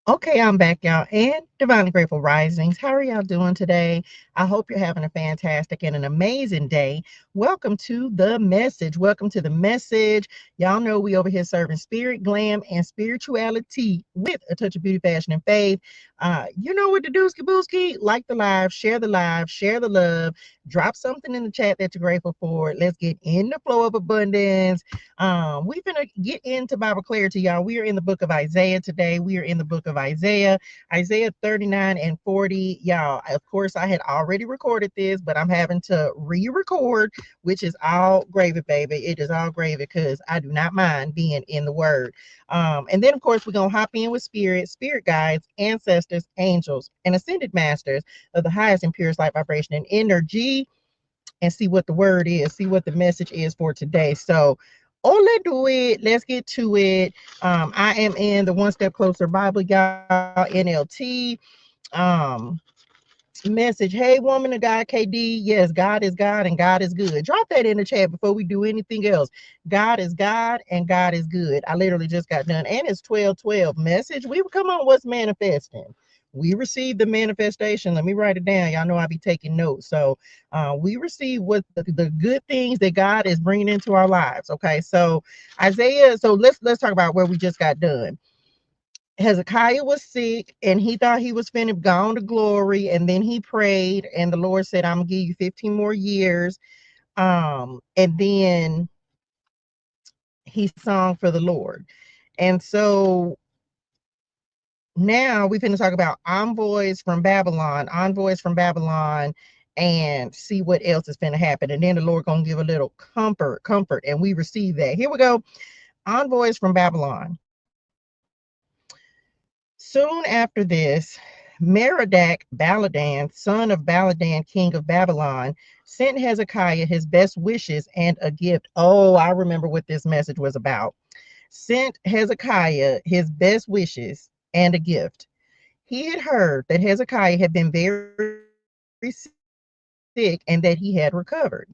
Okay, I'm back, y'all, and Divinely Grateful Risings. How are y'all doing today? I hope you're having a fantastic and an amazing day. Welcome to the message. Welcome to the message. Y'all know we over here serving spirit, glam, and spirituality with a touch of beauty, fashion, and faith. You know what to do, Skibooski. Like the live, share the love, drop something in the chat that you're grateful for. Let's get in the flow of abundance. We're gonna get into Bible clarity, y'all. We are in the book of Isaiah today. We are in the book of Isaiah 39 and 40. Y'all, of course, I had already recorded this, but I'm having to re-record, which is all gravy, baby. It is all gravy because I do not mind being in the word. And then, of course, we're gonna hop in with spirit guides, ancestors, angels, and ascended masters of the highest and purest light vibration and energy, and see what the word is, see what the message is for today. So, let's do it. Let's get to it. I am in the One Step Closer Bible, y'all, NLT. Um, Message. Hey, woman of God, KD. Yes, God is God and God is good. Drop that in the chat before we do anything else. God is God and God is good. I literally just got done. And it's 12:12 message. We come on, what's manifesting? We received the manifestation. Let me write it down. Y'all know I be taking notes. So we receive what the good things that God is bringing into our lives. Okay. So Isaiah. So let's talk about where we just got done. Hezekiah was sick and he thought he was finna gone to glory. And then he prayed, and the Lord said, I'm gonna give you 15 more years. And then he sung for the Lord. And so now we're finna talk about envoys from Babylon, and see what else is finna happen. And then the Lord gonna give a little comfort, and we receive that. Here we go. Envoys from Babylon. Soon after this, Merodach Baladan, son of Baladan, king of Babylon, sent Hezekiah his best wishes and a gift. Oh, I remember what this message was about. Sent Hezekiah his best wishes and a gift. He had heard that Hezekiah had been very sick and that he had recovered.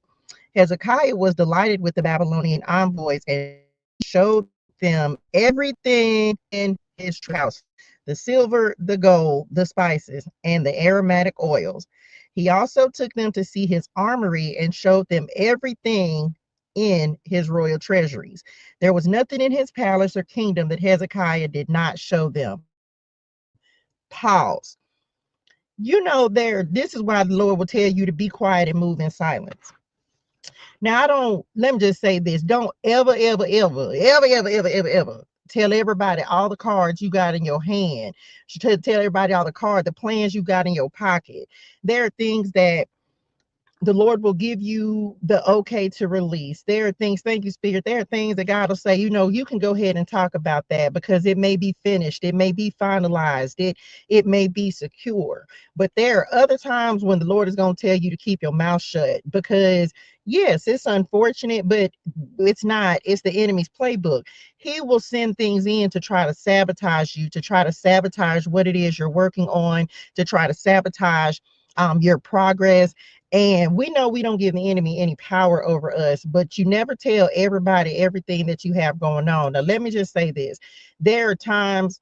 Hezekiah was delighted with the Babylonian envoys and showed them everything in his house: the silver, the gold, the spices, and the aromatic oils. He also took them to see his armory and showed them everything in his royal treasuries. There was nothing in his palace or kingdom that Hezekiah did not show them. Pause. This is why the Lord will tell you to be quiet and move in silence. Now, let me just say this. Don't ever tell everybody all the cards you got in your hand. Tell everybody all the plans you got in your pocket. There are things that the Lord will give you the okay to release. There are things, thank you, Spirit. There are things that God will say, you can go ahead and talk about that because it may be finished, it may be finalized, it may be secure. But there are other times when the Lord is going to tell you to keep your mouth shut because yes, it's unfortunate, but it's not, it's the enemy's playbook. He will send things in to try to sabotage you, to try to sabotage what it is you're working on, to try to sabotage your progress. And we know we don't give the enemy any power over us, but you never tell everybody everything that you have going on. Now, let me just say this. There are times,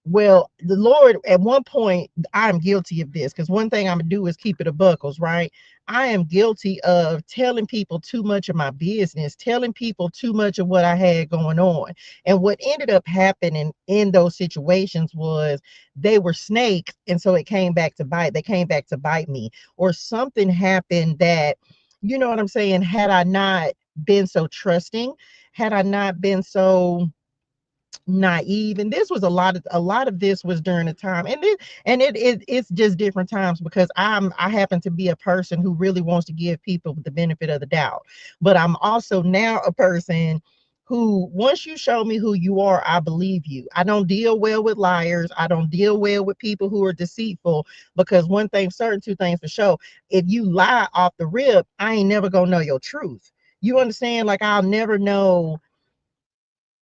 well, the Lord, at one point, I'm guilty of this because one thing I'm going to do is keep it a buckles, right? I am guilty of telling people too much of my business, telling people too much of what I had going on. And what ended up happening in those situations was they were snakes. And so it came back to bite. They came back to bite me, or something happened that, you know what I'm saying? Had I not been so trusting, had I not been so naive, and this was a lot of this was during the time, it's just different times because I happen to be a person who really wants to give people the benefit of the doubt, but I'm also now a person who, once you show me who you are, I believe you. I don't deal well with liars. I don't deal well with people who are deceitful, because one thing certain, two things for sure: if you lie off the rip, I ain't never gonna know your truth. You understand? Like, I'll never know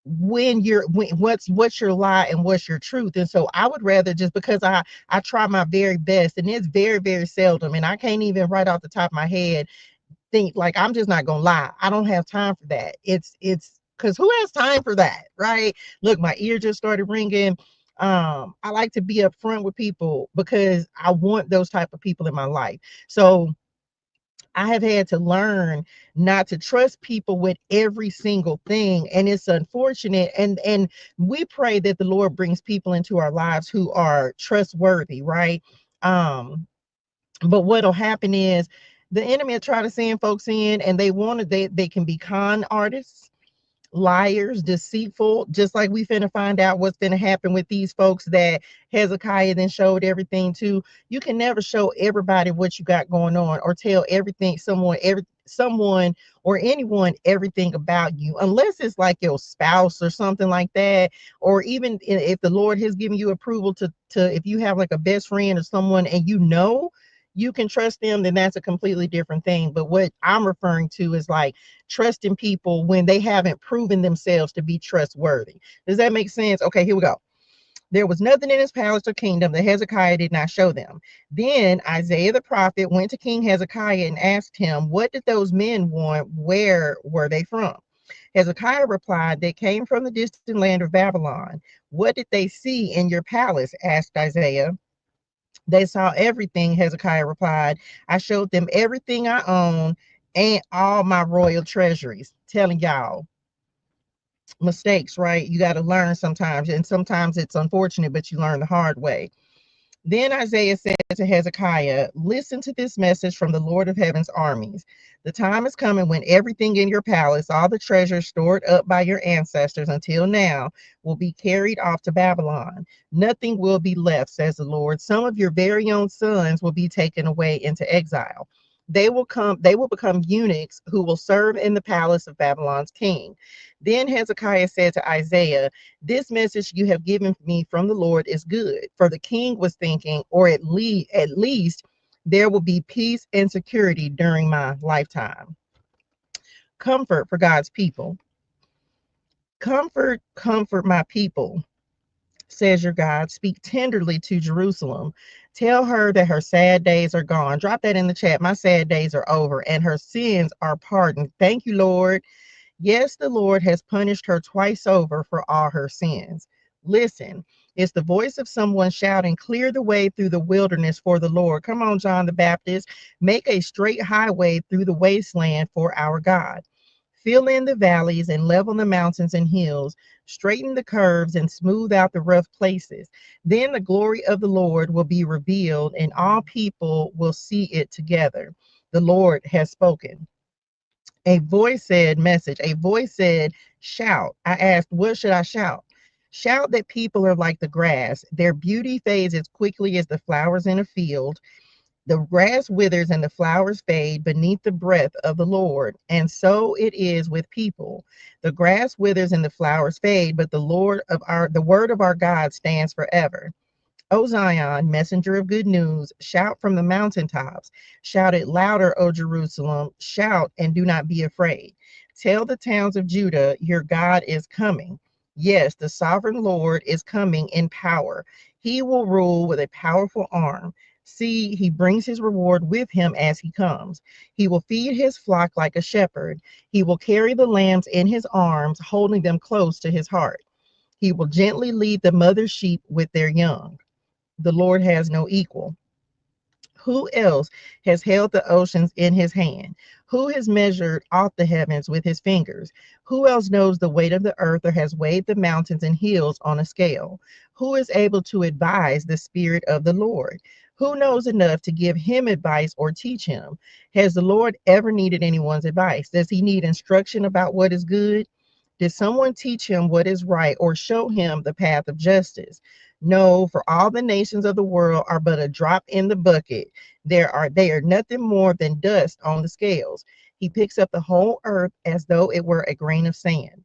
what's your lie and what's your truth. And so I would rather, just because I try my very best, and it's very, very seldom, and I can't even right off the top of my head think, like, I'm just not gonna lie, I don't have time for that. It's because who has time for that, right? Look, my ear just started ringing. I like to be upfront with people because I want those type of people in my life. So I have had to learn not to trust people with every single thing. And it's unfortunate. And we pray that the Lord brings people into our lives who are trustworthy, right? Um, but what'll happen is the enemy will try to send folks in, and they can be con artists, liars, deceitful, just like we finna find out what's gonna happen with these folks that Hezekiah then showed everything to. You can never show everybody what you got going on, or tell everything someone or anyone everything about you, unless it's like your spouse or something like that. Or even if the Lord has given you approval to if you have like a best friend or someone, and you can trust them, then that's a completely different thing. But what I'm referring to is like trusting people when they haven't proven themselves to be trustworthy. Does that make sense? Okay, here we go. There was nothing in his palace or kingdom that Hezekiah did not show them. Then Isaiah the prophet went to King Hezekiah and asked him, "What did those men want? Where were they from?" Hezekiah replied, "They came from the distant land of Babylon." "What did they see in your palace?" asked Isaiah. "They saw everything," Hezekiah replied. "I showed them everything I own and all my royal treasuries." Telling y'all, mistakes, right? You got to learn sometimes. And sometimes it's unfortunate, but you learn the hard way. Then Isaiah said to Hezekiah, "Listen to this message from the Lord of heaven's armies. The time is coming when everything in your palace, all the treasure stored up by your ancestors until now, will be carried off to Babylon. Nothing will be left, says the Lord. Some of your very own sons will be taken away into exile. They will become eunuchs who will serve in the palace of Babylon's king." Then Hezekiah said to Isaiah, "This message you have given me from the Lord is good." For the king was thinking, or at least there will be peace and security during my lifetime. Comfort for God's people. Comfort my people, says your God. Speak tenderly to Jerusalem. Tell her that her sad days are gone. Drop that in the chat. My sad days are over and her sins are pardoned. Thank you, Lord. Yes, the Lord has punished her twice over for all her sins. Listen, it's the voice of someone shouting, "Clear the way through the wilderness for the Lord." Come on, John the Baptist. Make a straight highway through the wasteland for our God. Fill in the valleys and level the mountains and hills. Straighten the curves and smooth out the rough places. Then the glory of the Lord will be revealed, and all people will see it together. The Lord has spoken. A voice said, "Shout." I asked, "What should I shout?" "Shout that people are like the grass. Their beauty fades as quickly as the flowers in a field. The grass withers and the flowers fade beneath the breath of the Lord. And so it is with people. The grass withers and the flowers fade, but the word of our God stands forever. O Zion, messenger of good news, shout from the mountaintops. Shout it louder, O Jerusalem. Shout and do not be afraid. Tell the towns of Judah, your God is coming. Yes, the sovereign Lord is coming in power. He will rule with a powerful arm. See, he brings his reward with him as he comes. He will feed his flock like a shepherd. He will carry the lambs in his arms, holding them close to his heart. He will gently lead the mother sheep with their young. The Lord has no equal. Who else has held the oceans in his hand? Who has measured off the heavens with his fingers? Who else knows the weight of the earth or has weighed the mountains and hills on a scale? Who is able to advise the Spirit of the Lord? Who knows enough to give him advice or teach him? Has the Lord ever needed anyone's advice? Does he need instruction about what is good? Did someone teach him what is right or show him the path of justice? No, for all the nations of the world are but a drop in the bucket. They are nothing more than dust on the scales. He picks up the whole earth as though it were a grain of sand.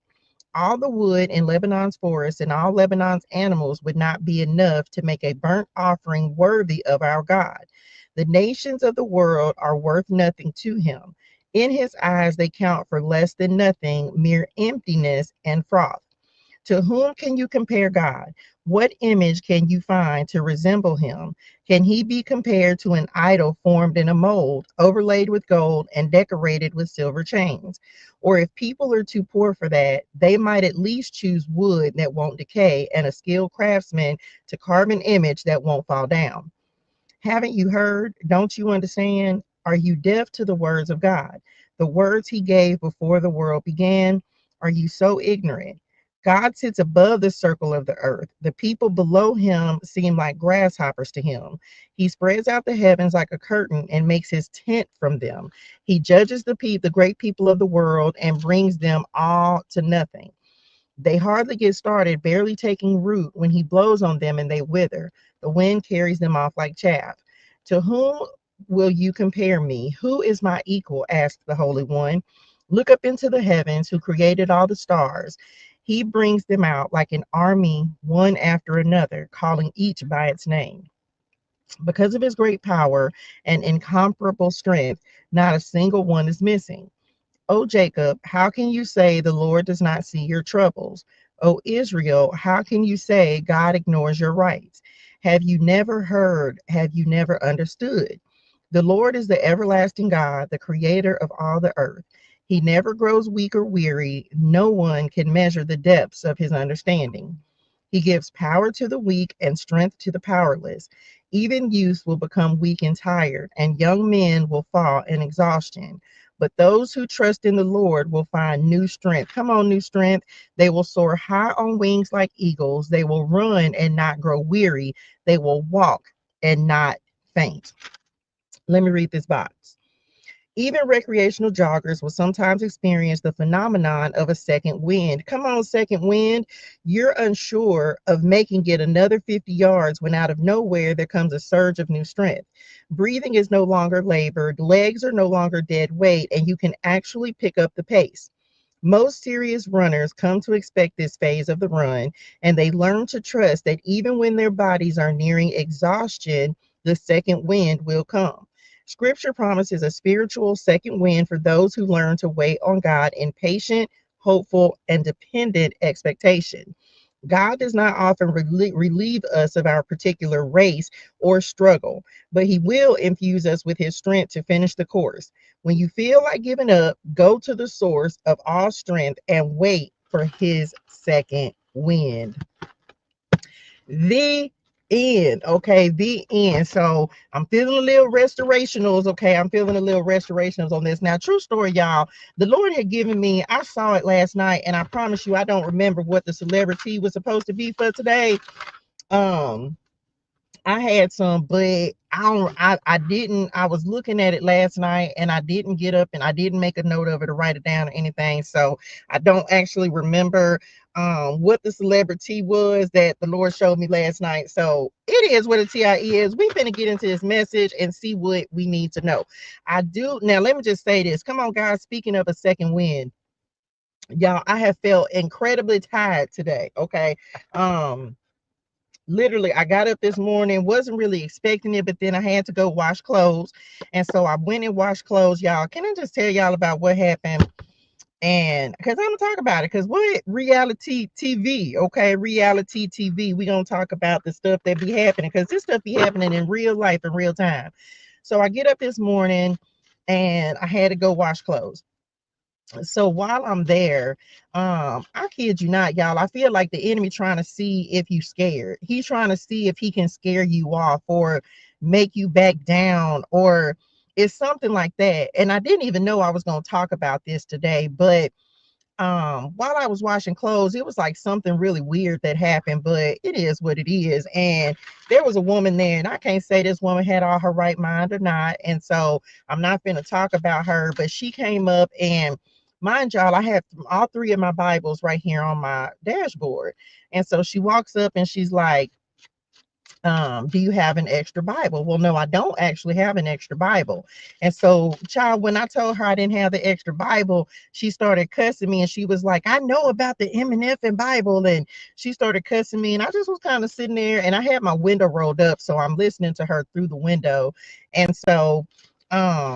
All the wood in Lebanon's forests and all Lebanon's animals would not be enough to make a burnt offering worthy of our God. The nations of the world are worth nothing to him. In his eyes, they count for less than nothing, mere emptiness and froth. To whom can you compare God? What image can you find to resemble him? Can he be compared to an idol formed in a mold, overlaid with gold and decorated with silver chains? Or if people are too poor for that, they might at least choose wood that won't decay and a skilled craftsman to carve an image that won't fall down. Haven't you heard? Don't you understand? Are you deaf to the words of God? The words he gave before the world began? Are you so ignorant? God sits above the circle of the earth. The people below him seem like grasshoppers to him. He spreads out the heavens like a curtain and makes his tent from them. He judges the great people of the world and brings them all to nothing. They hardly get started, barely taking root, when he blows on them and they wither. The wind carries them off like chaff. To whom will you compare me? Who is my equal? Asked the Holy One. Look up into the heavens, who created all the stars. He brings them out like an army, one after another, calling each by its name. Because of his great power and incomparable strength, not a single one is missing. O Jacob, how can you say the Lord does not see your troubles? O Israel, how can you say God ignores your rights? Have you never heard? Have you never understood? The Lord is the everlasting God, the creator of all the earth. He never grows weak or weary. No one can measure the depths of his understanding. He gives power to the weak and strength to the powerless. Even youth will become weak and tired, and young men will fall in exhaustion. But those who trust in the Lord will find new strength. Come on, new strength. They will soar high on wings like eagles. They will run and not grow weary. They will walk and not faint. Let me read this box. Even recreational joggers will sometimes experience the phenomenon of a second wind. Come on, second wind. You're unsure of making it another 50 yards when out of nowhere there comes a surge of new strength. Breathing is no longer labored, legs are no longer dead weight, and you can actually pick up the pace. Most serious runners come to expect this phase of the run, and they learn to trust that even when their bodies are nearing exhaustion, the second wind will come. Scripture promises a spiritual second wind for those who learn to wait on God in patient, hopeful, and dependent expectation. God does not often relieve us of our particular race or struggle, but he will infuse us with his strength to finish the course. When you feel like giving up, go to the source of all strength and wait for his second wind. The end. Okay, the end. So I'm feeling a little restorationals. Okay, I'm feeling a little restorationals on this. Now, true story, y'all. The Lord had given me, I saw it last night, and I promise you, I don't remember what the celebrity was supposed to be for today. Um, I had some, but I didn't. I was looking at it last night and I didn't get up and I didn't make a note of it or write it down or anything. So I don't actually remember what the celebrity was that the Lord showed me last night. So it is what a TI is. We're gonna get into this message and see what we need to know. I do now. Let me just say this. Come on, guys. Speaking of a second wind, y'all, I have felt incredibly tired today. Okay. Literally, I got up this morning, wasn't really expecting it, but then I had to go wash clothes. And so I went and washed clothes, y'all. Can I just tell y'all about what happened? And because I'm gonna talk about it, because what reality TV, okay, reality TV, we gonna talk about the stuff that be happening, because this stuff be happening in real life in real time. So I get up this morning and I had to go wash clothes. So while I'm there, I kid you not, y'all, I feel like the enemy trying to see if you scared. He's trying to see if he can scare you off or make you back down, or it's something like that. And I didn't even know I was going to talk about this today, but while I was washing clothes, it was like something really weird that happened, but it is what it is. And there was a woman there, and I can't say this woman had all her right mind or not, and so I'm not going to talk about her, but she came up, and mind y'all, I have all three of my Bibles right here on my dashboard. And so she walks up and she's like, do you have an extra Bible? Well, no, I don't actually have an extra Bible. And so, child, when I told her I didn't have the extra Bible, she started cussing me, and she was like, I know about the MNF and Bible. And she started cussing me, and I just was kind of sitting there, and I had my window rolled up, so I'm listening to her through the window. And so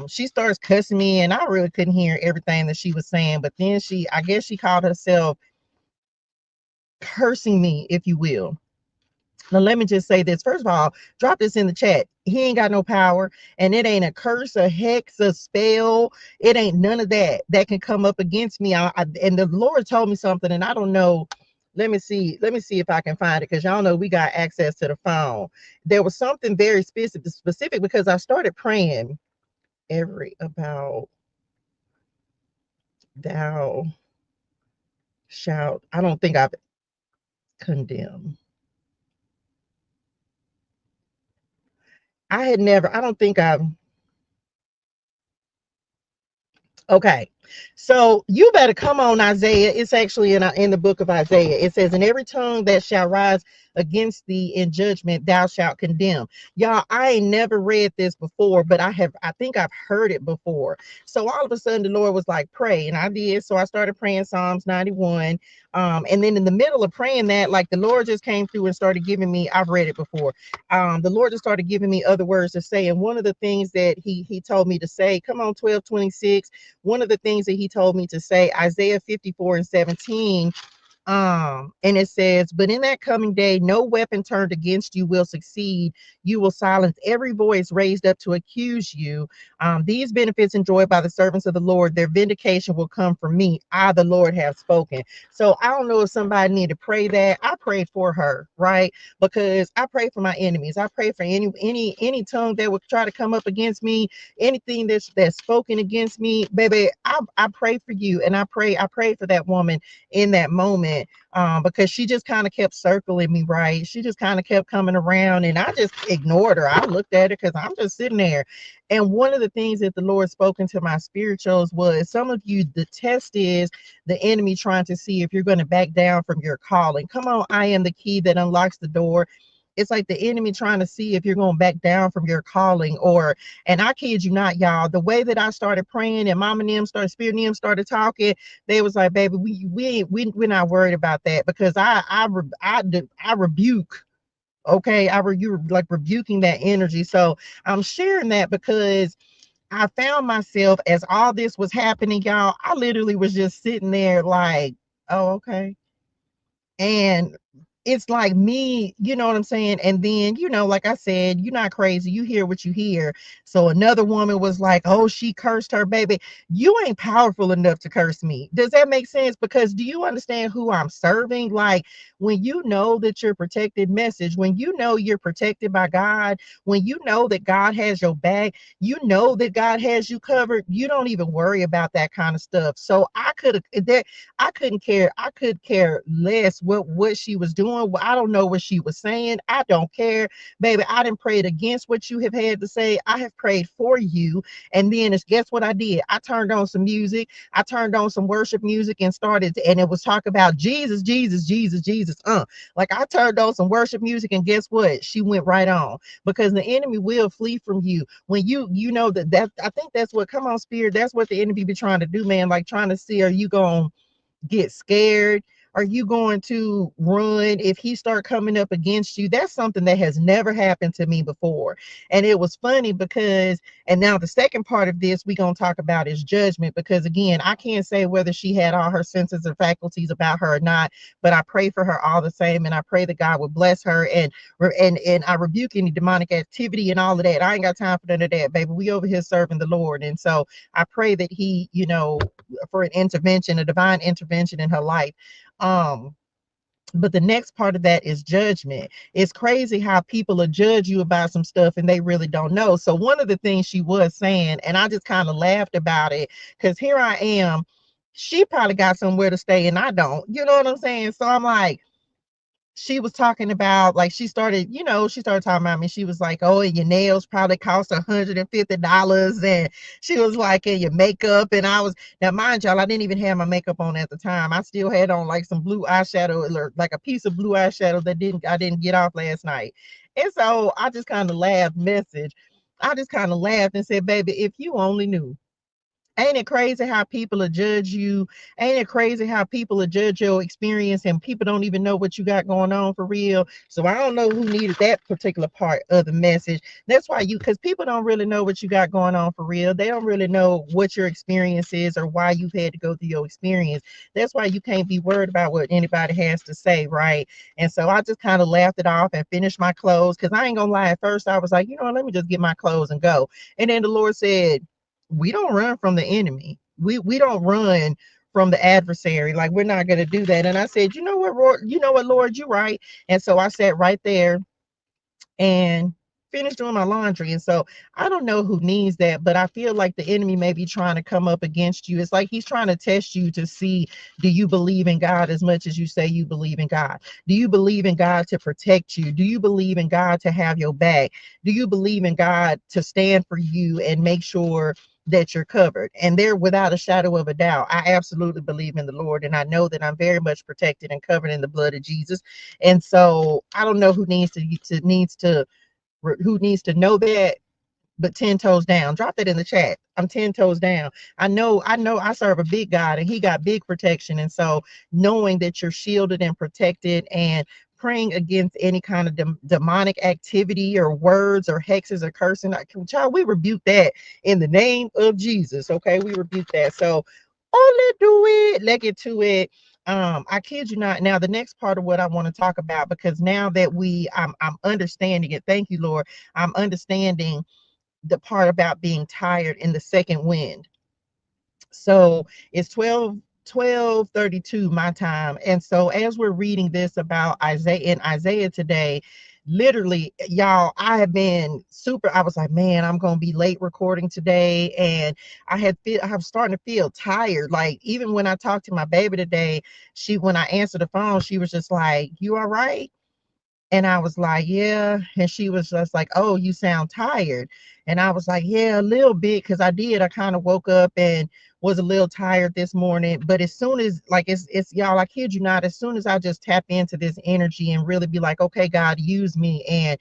she starts cussing me, and I really couldn't hear everything that she was saying, but then I guess she called herself cursing me, if you will. Now, let me just say this. First of all, drop this in the chat. He ain't got no power, and it ain't a curse, a hex, a spell. It ain't none of that that can come up against me. And the Lord told me something, and I don't know. Let me see. Let me see if I can find it, because y'all know we got access to the phone. There was something very specific because I started praying every about thou shalt. I don't think I've condemned. I had never. I don't think I've. Okay. So you better come on, Isaiah. It's actually in the book of Isaiah. It says, "In every tongue that shall rise against thee in judgment, thou shalt condemn." Y'all, I ain't never read this before, but I think I've heard it before. So all of a sudden the Lord was like, pray. And I did. So I started praying Psalms 91. And then in the middle of praying that, like the Lord just came through and started giving me, I've read it before. The Lord just started giving me other words to say. And one of the things that he told me to say, come on, 12:26. One of the things that he told me to say, Isaiah 54:17, and it says, "But in that coming day, no weapon turned against you will succeed. You will silence every voice raised up to accuse you. These benefits enjoyed by the servants of the Lord, their vindication will come from me. I, the Lord, have spoken." So I don't know if somebody need to pray that. I prayed for her, right? Because I pray for my enemies. I pray for any tongue that would try to come up against me, anything that's spoken against me, baby. I pray for you, and I pray for that woman in that moment, because she just kind of kept circling me, right? She just kind of kept coming around, and I just ignored her. I looked at her because I'm just sitting there. And one of the things that the Lord spoke into my spirituals was, some of you, the test is the enemy trying to see if you're going to back down from your calling. Come on, I am the key that unlocks the door. It's like the enemy trying to see if you're going to back down from your calling. And I kid you not, y'all, the way that I started praying and Mama and them started, Spirit and them started talking, they was like, baby, we're not worried about that, because I rebuke. Okay, you're like rebuking that energy. So I'm sharing that because I found myself, as all this was happening, y'all, I literally was just sitting there like, oh, okay. And it's like me, you know what I'm saying? And then, like I said, you're not crazy. You hear what you hear. So another woman was like, oh, she cursed her baby. You ain't powerful enough to curse me. Does that make sense? Because do you understand who I'm serving? Like, when you know that you're protected, message, when you know you're protected by God, when you know that God has your back, you know that God has you covered, you don't even worry about that kind of stuff. So I couldn't care. I could care less what she was doing. I don't know what she was saying. I don't care, baby. I didn't pray against what you have had to say. I have prayed for you. And then guess what I did? I turned on some music. I turned on some worship music and and it was talk about Jesus, Jesus, Jesus, Jesus. Like, I turned on some worship music, and guess what? She went right on, because the enemy will flee from you when you know that. I think that's what, come on, Spirit. That's what the enemy be trying to do, man. Like, trying to see, are you going get scared? Are you going to run if he start coming up against you? That's something that has never happened to me before. And it was funny because, and now the second part of this we're going to talk about is judgment, because again, I can't say whether she had all her senses or faculties about her or not, but I pray for her all the same, and I pray that God would bless her, and I rebuke any demonic activity and all of that. I ain't got time for none of that, baby. We over here serving the Lord. And so I pray that he, for an intervention, a divine intervention in her life. But the next part of that is judgment. It's crazy how people will judge you about some stuff and they really don't know. So one of the things she was saying, and I just kind of laughed about it, because here I am, she probably got somewhere to stay and I don't, you know what I'm saying? So I'm like, she was talking about, like, she started talking about me. She was like, oh, and your nails probably cost $150. And she was like, and your makeup. And I was, now mind y'all, I didn't even have my makeup on at the time. I still had on like some blue eyeshadow, or like a piece of blue eyeshadow I didn't get off last night. And so I just kind of laughed, I just kind of laughed and said, baby, if you only knew Ain't it crazy how people will judge you? Ain't it crazy how people will judge your experience and people don't even know what you got going on for real? So I don't know who needed that particular part of the message. That's why because people don't really know what you got going on for real. They don't really know what your experience is or why you've had to go through your experience. That's why you can't be worried about what anybody has to say, right? And so I just kind of laughed it off and finished my clothes because I ain't gonna lie. At first, I was like, you know, let me just get my clothes and go. And then the Lord said, we don't run from the enemy. We don't run from the adversary. Like we're not going to do that. And I said, you know what, Lord, Lord, you're right. And so I sat right there and finished doing my laundry. And so I don't know who needs that, but I feel like the enemy may be trying to come up against you. It's like he's trying to test you to see, do you believe in God as much as you say you believe in God? Do you believe in God to protect you? Do you believe in God to have your back? Do you believe in God to stand for you and make sure that you're covered? And there, without a shadow of a doubt, I absolutely believe in the Lord, and I know that I'm very much protected and covered in the blood of Jesus. And so I don't know who needs to know that, but 10 toes down. Drop that in the chat. I'm 10 toes down. I know I serve a big God and he got big protection. And so knowing that you're shielded and protected and praying against any kind of demonic activity or words or hexes or cursing, child, we rebuke that in the name of Jesus. Okay, we rebuke that. So let's do it. Let's get to it. I kid you not. Now, the next part of what I want to talk about, because now that I'm understanding it. Thank you, Lord. I'm understanding the part about being tired in the second wind. So it's 12:32 my time. And so as we're reading this about Isaiah today, literally, y'all, I was like, man, I'm gonna be late recording today. And I was starting to feel tired. Like even when I talked to my baby today, when I answered the phone, she was just like, you all right? And I was like, yeah. And she was just like, oh, you sound tired. And I was like, yeah, a little bit, because I did. I kind of woke up and was a little tired this morning. But as soon as, like, it's y'all, I kid you not, as soon as I just tap into this energy and really be like, okay, God, use me and,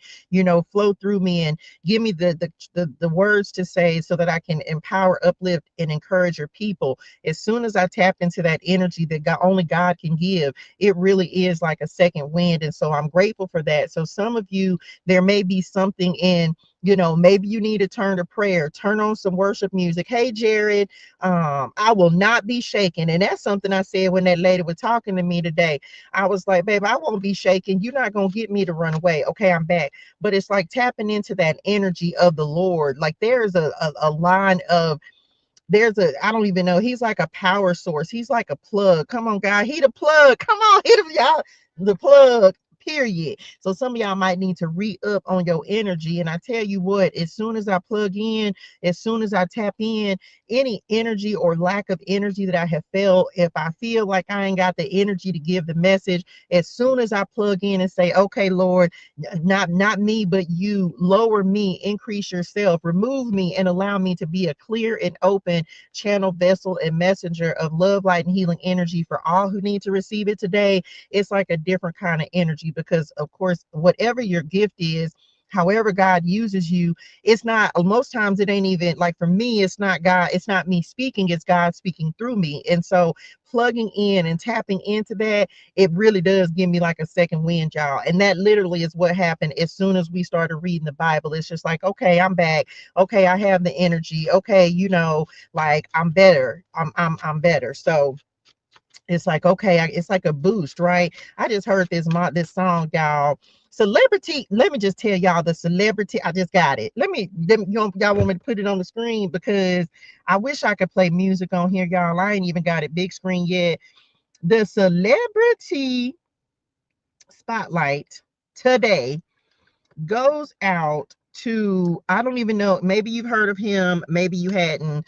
flow through me and give me the words to say so that I can empower, uplift, and encourage your people. As soon as I tap into that energy that only God can give, it really is like a second wind. And so I'm grateful for that. So some of you, there may be something in, maybe you need to turn to prayer, turn on some worship music. Hey, Jared, I will not be shaken. And that's something I said when that lady was talking to me today. I was like, babe, I won't be shaken. You're not going to get me to run away. Okay, I'm back. But it's like tapping into that energy of the Lord. Like there's a line of, I don't even know. He's like a power source. He's like a plug. Come on, God. He the plug. Come on, hit him, y'all. The plug, period. So some of y'all might need to re-up on your energy. And I tell you what, as soon as I plug in, as soon as I tap in, any energy or lack of energy that I have felt, if I feel like I ain't got the energy to give the message, as soon as I plug in and say, okay, Lord, not me, but you, lower me, increase yourself, remove me, and allow me to be a clear and open channel, vessel, and messenger of love, light, and healing energy for all who need to receive it today. It's like a different kind of energy because, of course, whatever your gift is, however God uses you, it's not, most times it ain't even like, for me, it's not God, it's not me speaking, it's God speaking through me. And so plugging in and tapping into that, it really does give me like a second wind, y'all. And that literally is what happened as soon as we started reading the Bible. It's just like, okay, I'm back. Okay, I have the energy. Okay, like I'm better. I'm better. So it's like, okay, it's like a boost, right? I just heard this song, y'all. Celebrity, let me just tell y'all the celebrity. I just got it. Y'all want me to put it on the screen because I wish I could play music on here, y'all. I ain't even got it big screen yet. The celebrity spotlight today goes out to, I don't even know, maybe you've heard of him, maybe you hadn't.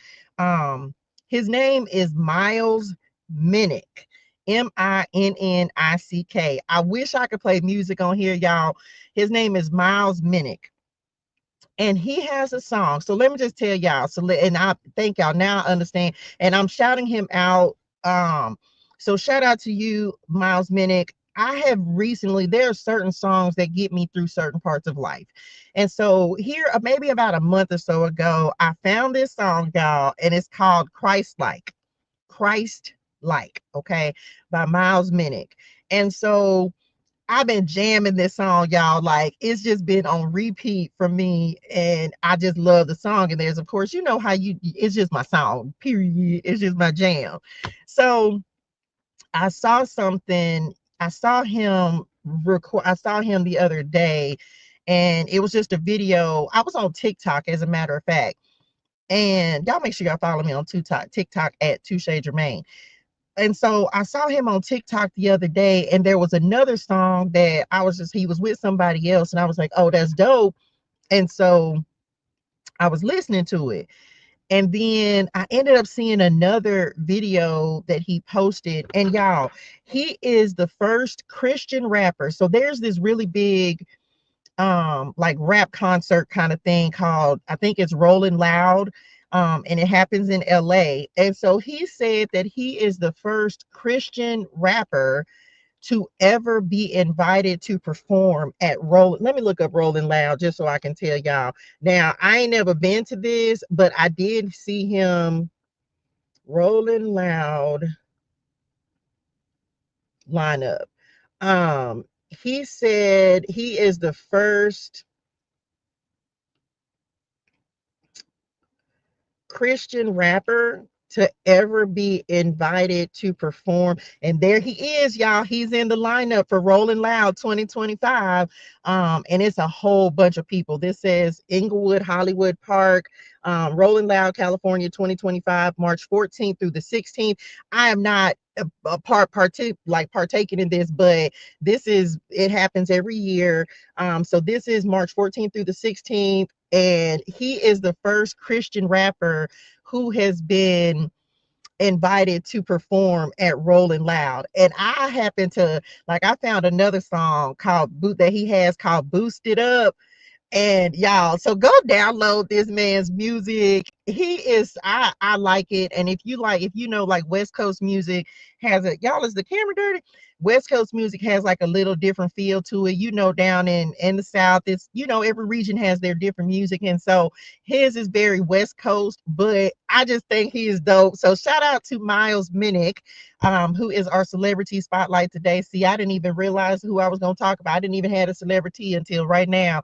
His name is Miles Minnick. Minnick. I wish I could play music on here, y'all. His name is Miles Minnick. And he has a song. So let me just tell y'all. And I thank y'all. Now I understand. And I'm shouting him out. So shout out to you, Miles Minnick. I have recently, there are certain songs that get me through certain parts of life. And so here, maybe about a month or so ago, I found this song, y'all, and it's called Christ Like. Christ Like, okay, by Miles Minnick. And so I've been jamming this song, y'all. Like, it's just been on repeat for me, and I just love the song. And there's, of course, you know how it's just my song, period. It's just my jam. So I saw something, I saw him I saw him the other day, and it was just a video. I was on TikTok, as a matter of fact. And y'all make sure y'all follow me on TikTok at Touche Germaine. And so I saw him on TikTok the other day, and there was another song that he was with somebody else, and I was like, oh, that's dope. And so I was listening to it. And then I ended up seeing another video that he posted. And y'all, he is the first Christian rapper. So there's this really big like rap concert kind of thing called, I think it's Rolling Loud, and it happens in LA. And so he said that he is the first Christian rapper to ever be invited to perform at Let me look up Rolling Loud just so I can tell y'all. Now, I ain't never been to this, but I did see him. Rolling Loud lineup. He said he is the first Christian rapper to ever be invited to perform. And there he is, y'all. He's in the lineup for Rolling Loud 2025. And it's a whole bunch of people. This says Inglewood, Hollywood Park, Rolling Loud, California 2025, March 14th through the 16th. I am not partaking in this, but it happens every year. So this is March 14th through the 16th, and he is the first Christian rapper who has been invited to perform at Rolling Loud. And I happen to I found another song that he has called Boost It Up. And y'all, so go download this man's music. I like it. And if you know, like West Coast music has y'all, is the camera dirty? West Coast music has like a little different feel to it. You know, down in the South, it's, every region has their different music. And so his is very West Coast, but I just think he is dope. So shout out to Miles Minnick, who is our celebrity spotlight today. See, I didn't even realize who I was going to talk about. I didn't even have a celebrity until right now.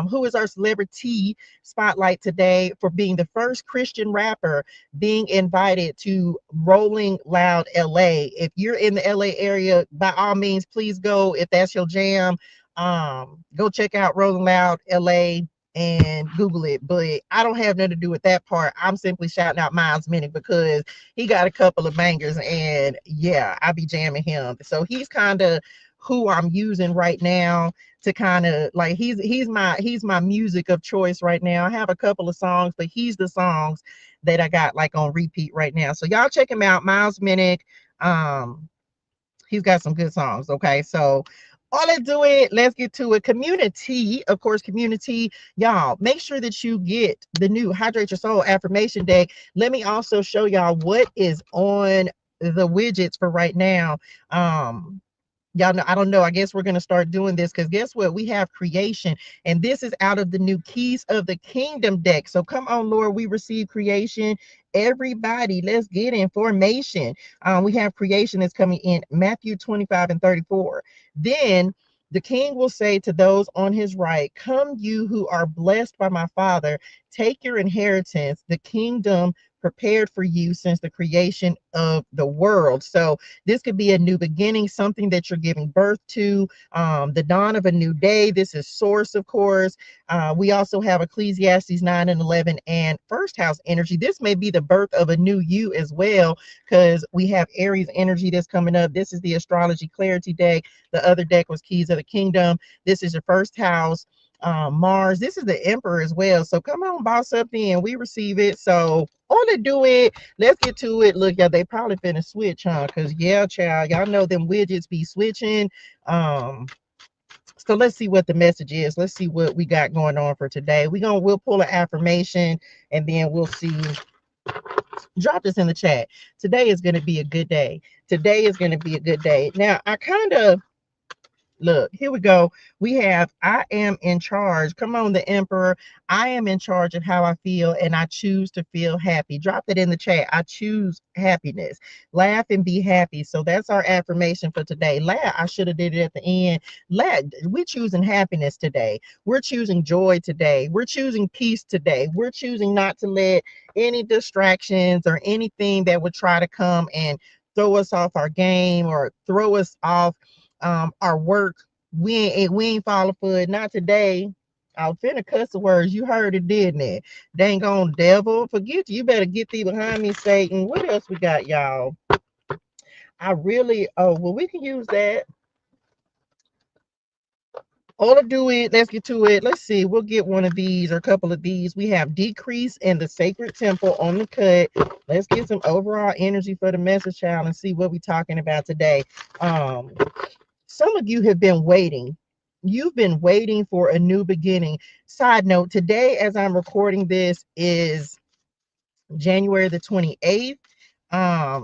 Who is our celebrity spotlight today for being the first Christian rapper being invited to Rolling Loud LA. If you're in the LA area, by all means, please go. If that's your jam, go check out Rolling Loud LA and Google it. But I don't have nothing to do with that part. I'm simply shouting out Miles Minnick because he got a couple of bangers, and yeah, I be jamming him. So he's kind of who I'm using right now to kind of like he's my music of choice right now. I have a couple of songs, but he's the songs that I got like on repeat right now. So y'all check him out, Miles Minnick. He's got some good songs. Okay, so let's do it. Let's get to it. Community, of course, community. Y'all, make sure that you get the new Hydrate Your Soul affirmation deck. Let me also show y'all what is on the widgets for right now. Y'all know, I don't know. I guess we're going to start doing this because guess what? We have creation, and this is out of the new Keys of the Kingdom deck. So come on, Lord, we receive creation. Everybody, let's get information. We have creation that's coming in Matthew 25 and 34. Then the king will say to those on his right, come you who are blessed by my Father, take your inheritance, the kingdom prepared for you since the creation of the world. So this could be a new beginning, something that you're giving birth to, the dawn of a new day. This is source, of course. We also have Ecclesiastes 9 and 11 and first house energy. This may be the birth of a new you as well, because we have Aries energy that's coming up. This is the astrology clarity deck. The other deck was Keys of the Kingdom. This is your first house. Mars, this is the Emperor as well. So come on, boss up in. We receive it. So on to do it. Let's get to it. Look, y'all, they probably finna switch, huh? Because yeah, child, y'all know them widgets be switching. So let's see what the message is. Let's see what we got going on for today. We'll pull an affirmation, and then we'll see. Drop this in the chat. Today is going to be a good day. Today is going to be a good day. Now, I kind of Look, here we go. We have I am in charge. Come on, the emperor. I am in charge of how I feel and I choose to feel happy. Drop that in the chat. I choose happiness. Laugh and be happy. So that's our affirmation for today. Laugh. I should have did it at the end. Laugh. We're choosing happiness today. We're choosing joy today. We're choosing peace today. We're choosing not to let any distractions or anything that would try to come and throw us off our game or throw us off our work. We ain't falling for it. Not today. I was finna cuss the words. You heard it, didn't it? Dang on devil. Forget you. You better get thee behind me, Satan. What else we got, y'all? I really well, we can use that. All to do it. Let's get to it. Let's see. We'll get one of these or a couple of these. We have decrease in the sacred temple on the cut. Let's get some overall energy for the message, child, and see what we're talking about today. Um, some of you have been waiting. You've been waiting for a new beginning. Side note, today, as I'm recording this, is January the 28th.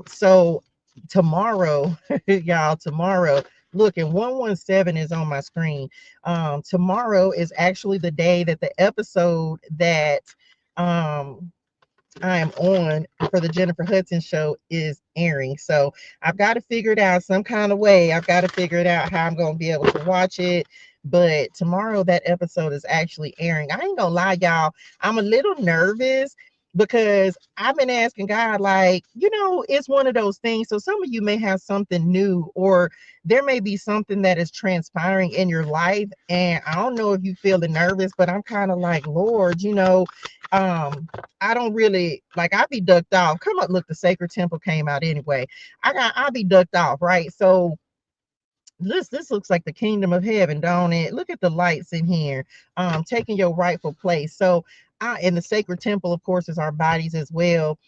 So tomorrow, y'all, tomorrow, look, and 117 is on my screen. Tomorrow is actually the day that the episode that um I am on for the Jennifer Hudson show is airing. So I've got to figure it out some kind of way. I've got to figure it out how I'm going to be able to watch it. But tomorrow that episode is actually airing. I ain't gonna lie, y'all. I'm a little nervous because I've been asking God, like, it's one of those things. So some of you may have something new, or there may be something that is transpiring in your life. And I don't know if you feeling nervous, but I'm kind of like, Lord, I don't really like I be ducked off. Come up, look, the sacred temple came out anyway. I'll be ducked off, right? So this looks like the kingdom of heaven, don't it? Look at the lights in here, taking your rightful place. So I in the sacred temple, of course, is our bodies as well.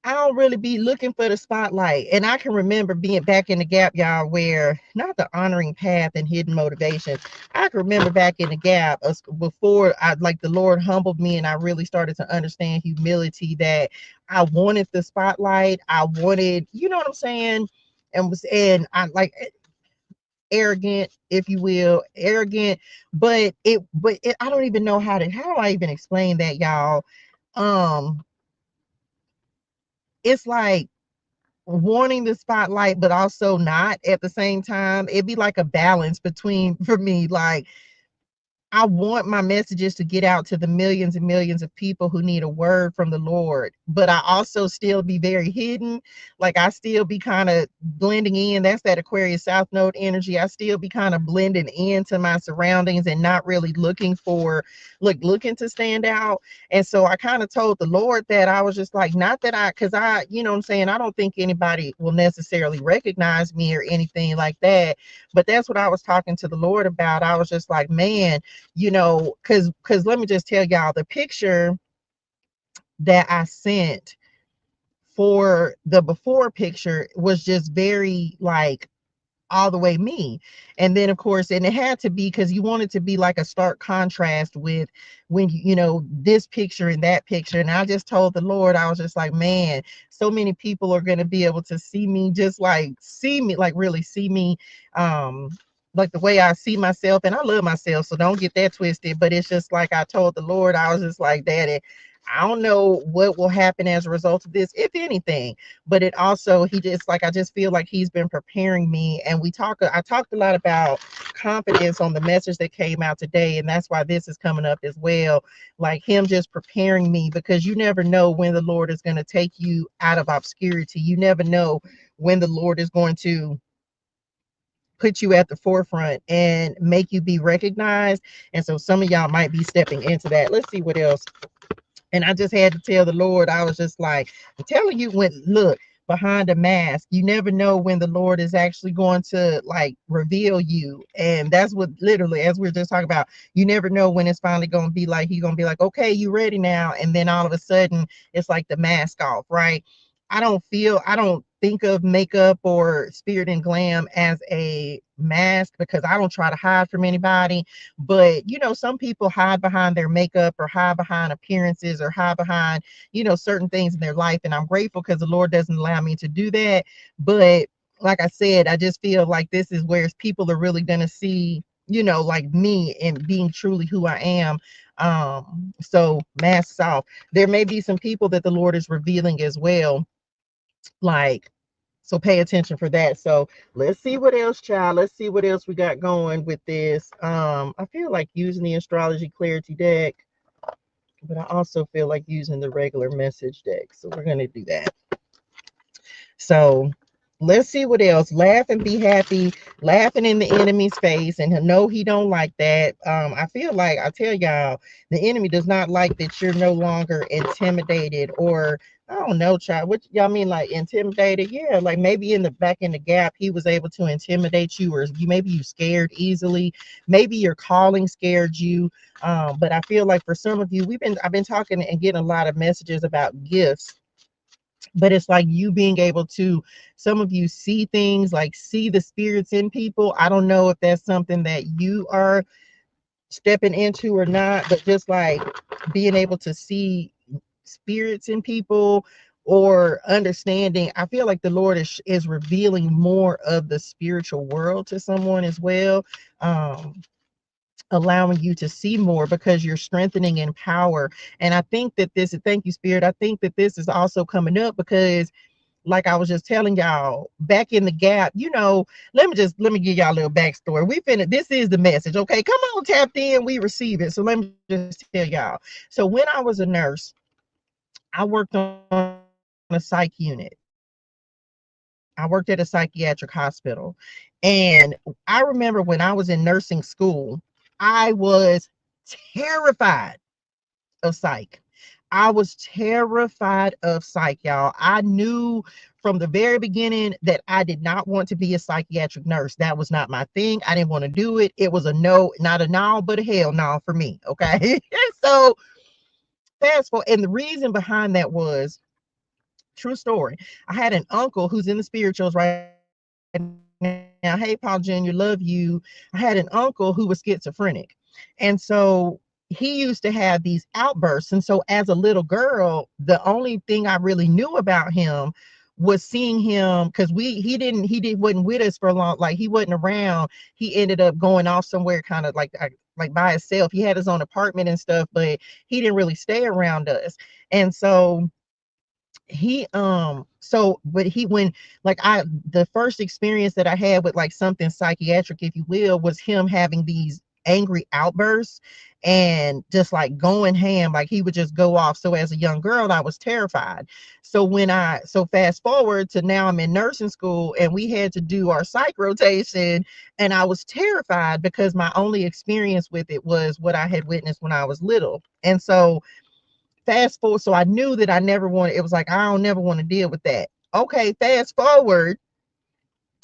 I don't really be looking for the spotlight. And I can remember being back in the gap, y'all, where not the honoring path and hidden motivation. I can remember back in the gap before I like the Lord humbled me and I really started to understand humility, that I wanted the spotlight. I wanted, you know what I'm saying? And I like arrogant, if you will, arrogant, but I don't even know how do I even explain that, y'all? Um, it's like wanting the spotlight but also not at the same time. It'd be like a balance between for me, like I want my messages to get out to the millions and millions of people who need a word from the Lord, but I also still be very hidden. Like I still be kind of blending in. That's that Aquarius South Node energy. I still be kind of blending into my surroundings and not really looking to stand out. And so I kind of told the Lord that I was just like, not that because you know what I'm saying, I don't think anybody will necessarily recognize me or anything like that. But that's what I was talking to the Lord about. I was just like, man, because let me just tell y'all, the picture that I sent for the before picture was just very like all the way me. And then of course, and it had to be because you want it to be like a stark contrast with when this picture and that picture. And I just told the Lord, I was just like, man, so many people are going to be able to see me, just like see me, like really see me, like the way I see myself. And I love myself, so don't get that twisted. But it's just like I told the Lord, I was just like, Daddy, I don't know what will happen as a result of this, if anything. But it also, he just like, I just feel like he's been preparing me. And I talked a lot about confidence on the message that came out today. And that's why this is coming up as well. Like him just preparing me, because you never know when the Lord is going to take you out of obscurity. You never know when the Lord is going to put you at the forefront and make you be recognized. And so some of y'all might be stepping into that. Let's see what else. And I just had to tell the Lord, I was just like, I'm telling you, when look behind a mask, you never know when the Lord is actually going to like reveal you. And that's what literally, as we are just talking about, you never know when it's finally going to be like, he's going to be like, okay, you ready now. And then all of a sudden it's like the mask off, right? I don't think of makeup or spirit and glam as a mask, because I don't try to hide from anybody. But some people hide behind their makeup or hide behind appearances or hide behind certain things in their life, and I'm grateful because the Lord doesn't allow me to do that. But like I said, I just feel like this is where people are really going to see, like me and being truly who I am. So masks off. There may be some people that the Lord is revealing as well. Like, so pay attention for that. So let's see what else, child. Let's see what else we got going with this. I feel like using the astrology clarity deck, but I also feel like using the regular message deck. So we're gonna do that. So let's see what else. Laugh and be happy. Laughing in the enemy's face, and know he don't like that. I feel like I tell y'all, the enemy does not like that you're no longer intimidated, or I don't know, child. What y'all mean, like intimidated? Yeah, like maybe in the back in the gap, he was able to intimidate you, or maybe you scared easily. Maybe your calling scared you. But I feel like for some of you, I've been talking and getting a lot of messages about gifts, but it's like you being able to, some of you see things, like see the spirits in people. I don't know if that's something that you are stepping into or not, but just like being able to see spirits in people, or understanding, I feel like the Lord is revealing more of the spiritual world to someone as well. Allowing you to see more because you're strengthening in power. And I think that this, thank you, Spirit. I think that this is also coming up because, like I was just telling y'all, back in the gap, let me give y'all a little backstory. This is the message. Okay, come on, tapped in, we receive it. So let me just tell y'all. So when I was a nurse, I worked on a psych unit. I worked at a psychiatric hospital. And I remember when I was in nursing school, I was terrified of psych. I was terrified of psych, y'all. I knew from the very beginning that I did not want to be a psychiatric nurse. That was not my thing. I didn't want to do it. It was a no, not a no, but a hell no for me. Okay. So fast forward. And the reason behind that was, true story. I had an uncle who's in the spirituals right now. Hey, Paul Jr., love you. I had an uncle who was schizophrenic. And so he used to have these outbursts. And so as a little girl, the only thing I really knew about him was seeing him, because he wasn't with us for a long, like he wasn't around. He ended up going off somewhere kind of like by himself. He had his own apartment and stuff, but he didn't really stay around us. And so but he when like I the first experience that I had with like something psychiatric, if you will, was him having these angry outbursts and just like going ham, like he would just go off. So as a young girl, I was terrified. So fast forward to now, I'm in nursing school and we had to do our psych rotation, and I was terrified because my only experience with it was what I had witnessed when I was little. And so fast forward, so I knew that I never wanted, it was like, I don't never want to deal with that. Okay, fast forward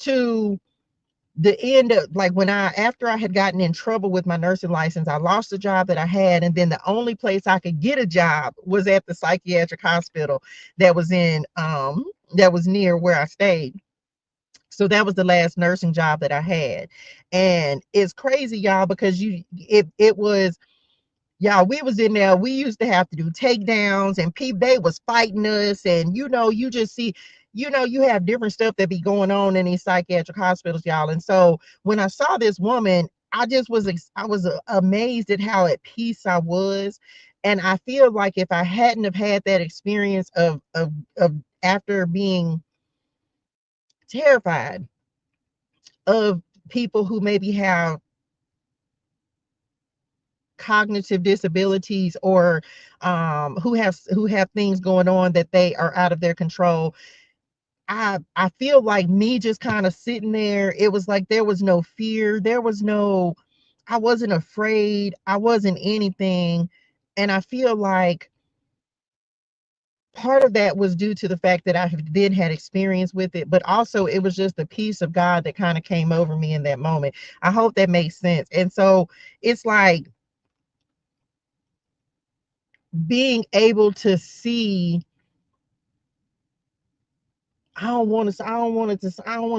to the end of, like, when after I had gotten in trouble with my nursing license, I lost the job that I had. And then the only place I could get a job was at the psychiatric hospital that was that was near where I stayed. So that was the last nursing job that I had. And it's crazy, y'all, because it was, y'all, we was in there. We used to have to do takedowns, and people, they was fighting us. And you just see, you have different stuff that be going on in these psychiatric hospitals, y'all. And so when I saw this woman, I was amazed at how at peace I was. And I feel like if I hadn't have had that experience of after being terrified of people who maybe have cognitive disabilities, or who have things going on that they are out of their control, I feel like me just kind of sitting there, it was like there was no fear, I wasn't afraid, I wasn't anything. And I feel like part of that was due to the fact that I have then had experience with it, but also it was just the peace of God that kind of came over me in that moment. I hope that makes sense. And so it's like being able to see, I don't want to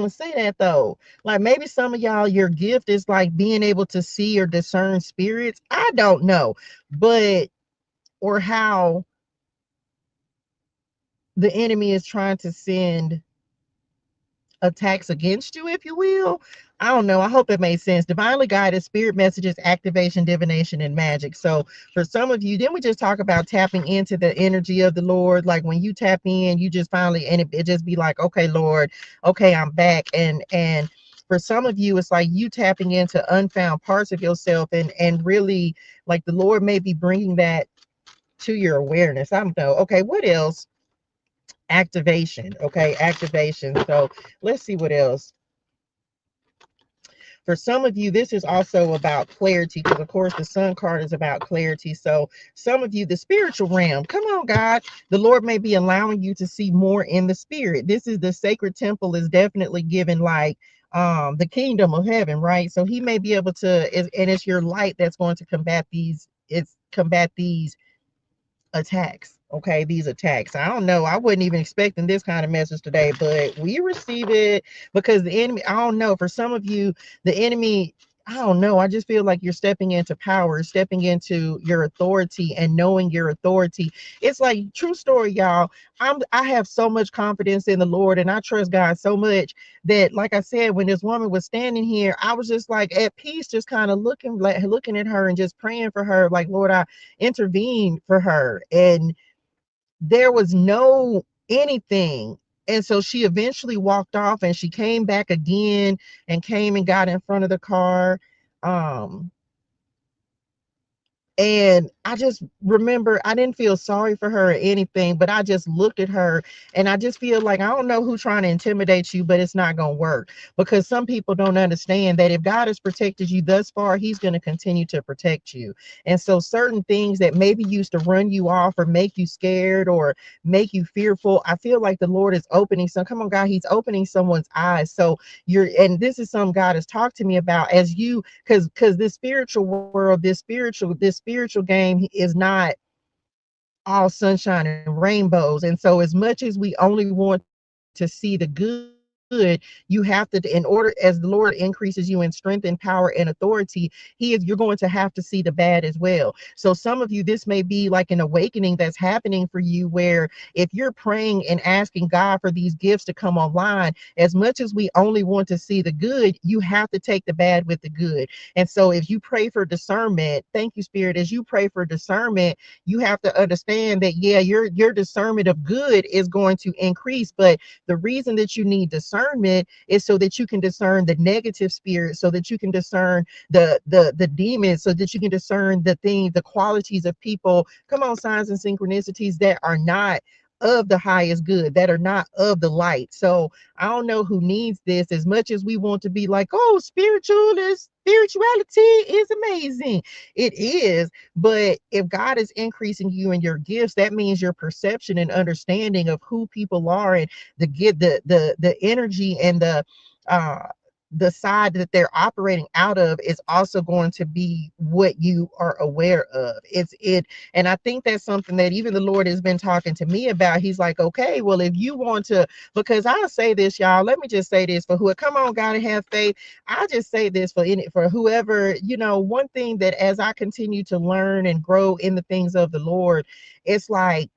say that though. Like maybe some of y'all, your gift is like being able to see or discern spirits. I don't know, but or how the enemy is trying to send attacks against you, if you will. I don't know. I hope it made sense. Divinely guided spirit messages, activation, divination, and magic. So for some of you, then we just talk about tapping into the energy of the Lord. Like when you tap in, you just finally, and it just be like, okay, Lord, okay, I'm back. And for some of you, it's like you tapping into unfound parts of yourself, and really like the Lord may be bringing that to your awareness. I don't know. Okay, what else? Activation. Okay, activation. So let's see what else. For some of you, this is also about clarity because, of course, the sun card is about clarity. So some of you, the spiritual realm, come on, God, the Lord may be allowing you to see more in the spirit. This is the sacred temple is definitely given like the kingdom of heaven, right? So he may be able to, and it's your light that's going to combat these, it's combat these attacks. Okay, these attacks. I don't know. I wasn't even expecting this kind of message today, but we receive it because the enemy, I don't know. For some of you, the enemy, I don't know. I just feel like you're stepping into power, stepping into your authority and knowing your authority. It's like true story, y'all. I have so much confidence in the Lord and I trust God so much that, like I said, when this woman was standing here, I was just like at peace, just kind of looking at her and just praying for her, like, Lord, I intervened for her. And there was no anything. And so she eventually walked off and she came back again and came and got in front of the car. Um, and I just remember I didn't feel sorry for her or anything, but I just looked at her and I just feel like I don't know who's trying to intimidate you, but it's not going to work because some people don't understand that if God has protected you thus far, he's going to continue to protect you. And so certain things that maybe used to run you off or make you scared or make you fearful, I feel like the Lord is opening some, come on, God, he's opening someone's eyes. So and this is something God has talked to me about as you, because this spiritual world, this spiritual game is not all sunshine and rainbows. And so as much as we only want to see the good, you have to, in order, as the Lord increases you in strength and power and authority, you're going to have to see the bad as well. So some of you, this may be like an awakening that's happening for you, where if you're praying and asking God for these gifts to come online, as much as we only want to see the good, you have to take the bad with the good. And so if you pray for discernment, thank you, Spirit, as you pray for discernment, you have to understand that, yeah, your discernment of good is going to increase. But the reason that you need discernment is so that you can discern the negative spirit, so that you can discern the demons, so that you can discern the things, the qualities of people. Come on, signs and synchronicities that are not of the highest good, that are not of the light. So I don't know who needs this as much as we want to be like, oh, spirituality is amazing. It is. But if God is increasing you in your gifts, that means your perception and understanding of who people are and the energy and uh the side that they're operating out of is also going to be what you are aware of. And I think that's something that even the Lord has been talking to me about. He's like, okay, well, if you want to, because I'll say this, y'all, let me just say this for who, come on, God, and have faith. I just say this for whoever, one thing that as I continue to learn and grow in the things of the Lord, it's like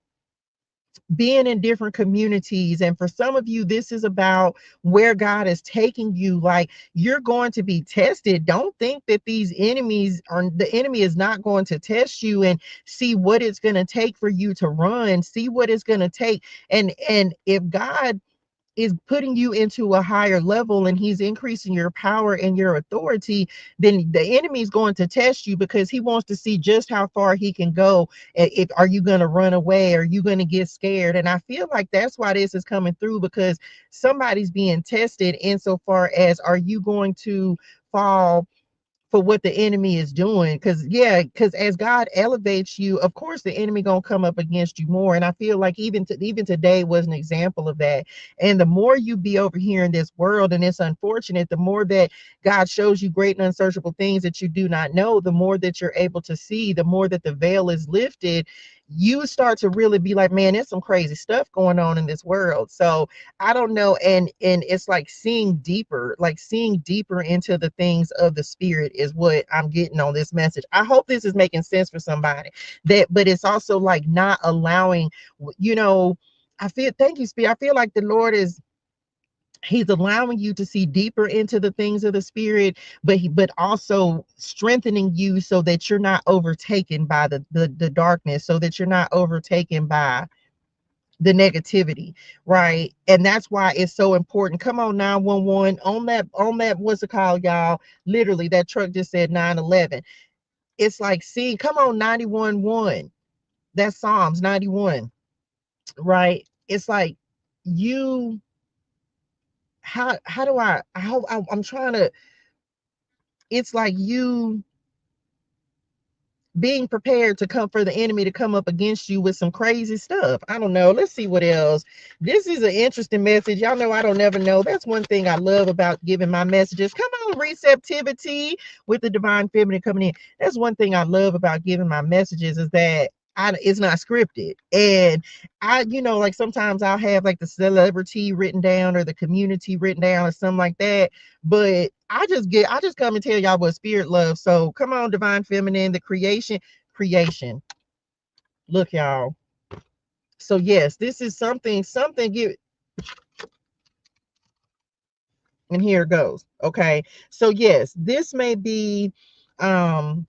being in different communities. And for some of you, this is about where God is taking you. Like you're going to be tested. Don't think that the enemy is not going to test you and see what it's going to take for you to run, see what it's going to take. And if God is putting you into a higher level and he's increasing your power and your authority, then the enemy is going to test you because he wants to see just how far he can go. If are you going to run away? Are you going to get scared? And I feel like that's why this is coming through, because somebody's being tested insofar as, are you going to fall for what the enemy is doing? Because as God elevates you, of course the enemy gonna come up against you more. And I feel like even today was an example of that. And the more you be over here in this world, and it's unfortunate, the more that God shows you great and unsearchable things that you do not know, the more that you're able to see, the more that the veil is lifted, you start to really be like, man, there's some crazy stuff going on in this world. So I don't know. And it's like seeing deeper into the things of the spirit is what I'm getting on this message. I hope this is making sense for somebody. But it's also like not allowing, you know, I feel, thank you, Spirit. I feel like the Lord is He's allowing you to see deeper into the things of the spirit, but also strengthening you so that you're not overtaken by the darkness, so that you're not overtaken by the negativity, right? And that's why it's so important. Come on, 911 on that what's it called, y'all? Literally, that truck just said 911. It's like, see, come on, 91:1. That's Psalms 91, right? It's like you how do I'm trying to, it's like you being prepared to come for the enemy to come up against you with some crazy stuff. I don't know. Let's see what else. This is an interesting message. Y'all know I don't never know. That's one thing I love about giving my messages. Come on, receptivity with the divine feminine coming in. That's one thing I love about giving my messages is that it's not scripted. And like sometimes I'll have like the celebrity written down or the community written down or something like that. But I just come and tell y'all what spirit loves. So come on, divine feminine, the creation. Look, y'all. So yes, this is something give, and here it goes. Okay. So yes, this may be um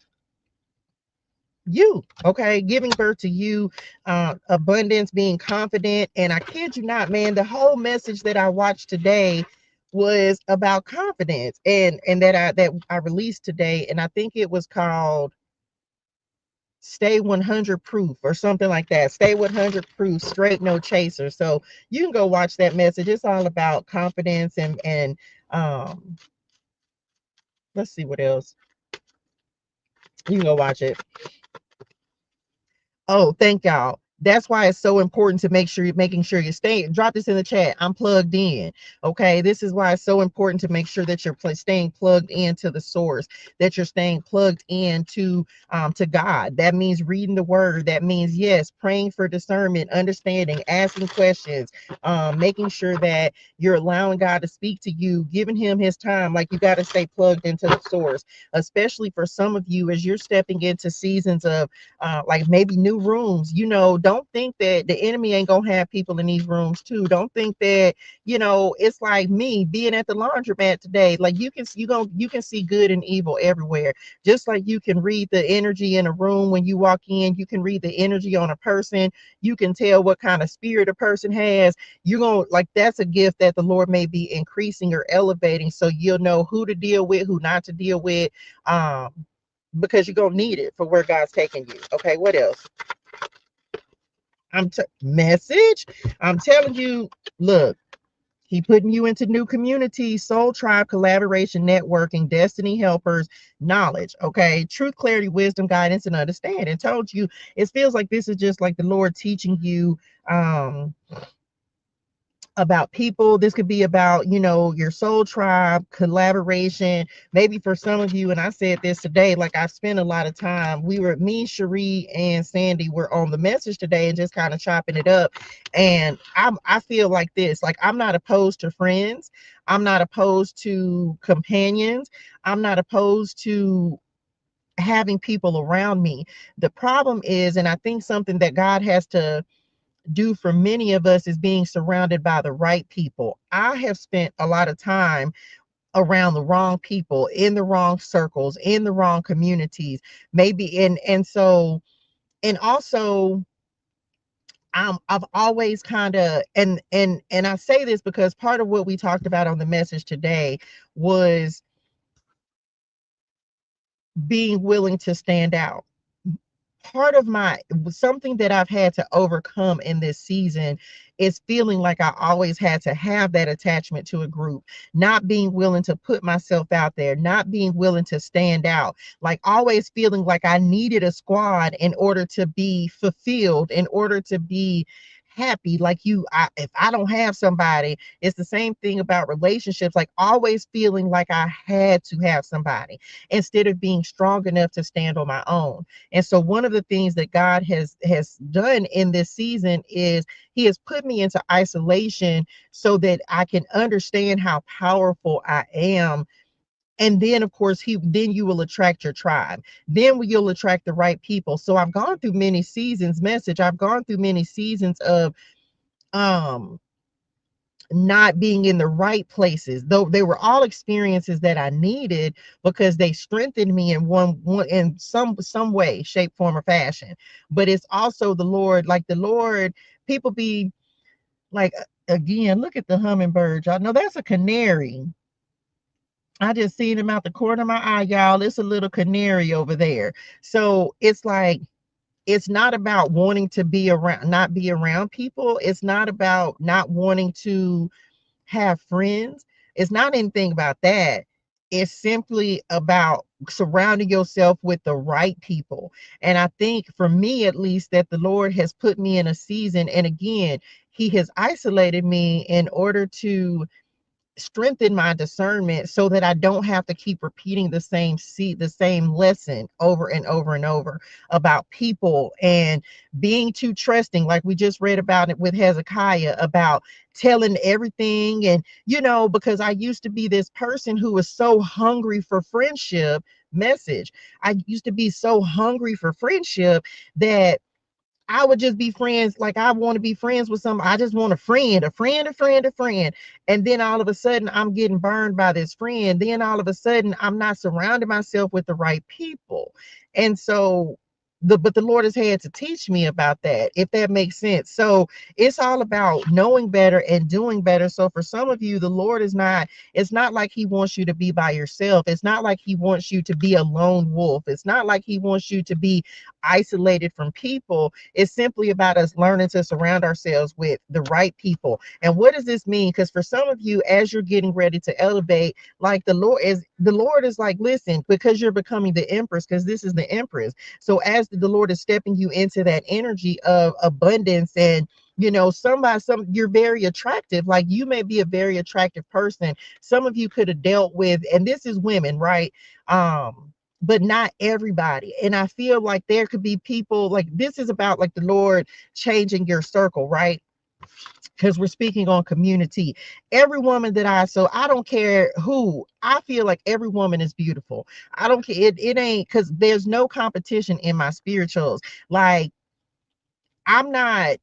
you, okay, giving birth to you, abundance, being confident. And I kid you not, man, the whole message that I watched today was about confidence, and that I released today, and I think it was called Stay 100 Proof or something like that. Stay 100 Proof, straight no chaser. So you can go watch that message. It's all about confidence, and um let's see what else. You can go watch it. Oh, thank y'all. That's why it's so important to make sure you're making sure you're staying. Drop this in the chat. I'm plugged in. Okay. This is why it's so important to make sure that you're staying plugged into the source, that you're staying plugged to God. That means reading the word. That means, yes, praying for discernment, understanding, asking questions, making sure that you're allowing God to speak to you, giving him his time. Like you got to stay plugged into the source, especially for some of you as you're stepping into seasons of like maybe new rooms. Don't think that the enemy ain't gonna have people in these rooms too. Don't think that, it's like me being at the laundromat today. Like you can see good and evil everywhere. Just like you can read the energy in a room when you walk in, you can read the energy on a person, you can tell what kind of spirit a person has. You're gonna like that's a gift that the Lord may be increasing or elevating, so you'll know who to deal with, who not to deal with. Um, because you're gonna need it for where God's taking you. Okay, what else? Message. I'm telling you, look, he putting you into new communities, soul tribe, collaboration, networking, destiny helpers, knowledge. Okay, truth, clarity, wisdom, guidance, and understanding. Told you, it feels like this is just like the Lord teaching you about people. This could be about, your soul tribe, collaboration. Maybe for some of you, and I said this today, like I spent a lot of time. Me, Cherie, and Sandy were on the message today and just kind of chopping it up. And I feel like this, like I'm not opposed to friends. I'm not opposed to companions. I'm not opposed to having people around me. The problem is, and I think something that God has to do for many of us is being surrounded by the right people. I have spent a lot of time around the wrong people, in the wrong circles, in the wrong communities, maybe and so, and also I've always kind of, and I say this because part of what we talked about on the message today was being willing to stand out. Part of my something that I've had to overcome in this season is feeling like I always had to have that attachment to a group, not being willing to put myself out there, not being willing to stand out, like always feeling like I needed a squad in order to be fulfilled, in order to be happy. Like if I don't have somebody, it's the same thing about relationships, like always feeling like I had to have somebody instead of being strong enough to stand on my own. And so one of the things that God has done in this season is he has put me into isolation so that I can understand how powerful I am. And then of course then you will attract your tribe. Then you'll attract the right people. So I've gone through many seasons, I've gone through many seasons of um not being in the right places, though they were all experiences that I needed because they strengthened me in one in some way, shape, form, or fashion. But it's also the Lord, like the Lord, people be like, again, look at the hummingbird, y'all. No, that's a canary. I just seen him out the corner of my eye, y'all. It's a little canary over there. So it's like, it's not about wanting to be around, not be around people. It's not about not wanting to have friends. It's not anything about that. It's simply about surrounding yourself with the right people. And I think for me, at least, that the Lord has put me in a season. And again, He has isolated me in order to strengthen my discernment so that I don't have to keep repeating the same lesson over and over and over about people and being too trusting, like we just read about it with Hezekiah, about telling everything. And because I used to be this person who was so hungry for friendship. Message. I used to be so hungry for friendship that I would just be friends. Like, I want to be friends with somebody. I just want a friend, a friend, a friend, a friend. And then all of a sudden I'm getting burned by this friend. Then all of a sudden I'm not surrounding myself with the right people. And so but the Lord has had to teach me about that, if that makes sense. So it's all about knowing better and doing better. So for some of you, the Lord is not, it's not like He wants you to be by yourself. It's not like He wants you to be a lone wolf. It's not like He wants you to be isolated from people. It's simply about us learning to surround ourselves with the right people. And what does this mean? Because for some of you, as you're getting ready to elevate, like the Lord is like, listen, because you're becoming the empress, because this is the empress. So as the Lord is stepping you into that energy of abundance, and you're very attractive. Like, you may be a very attractive person. Some of you could have dealt with, and this is women, right? But not everybody. And I feel like there could be people, like, this is about like the Lord changing your circle, right? Because we're speaking on community. Every woman that so I don't care who, I feel like every woman is beautiful. I don't care. It ain't, because there's no competition in my spirituals. Like, I'm not,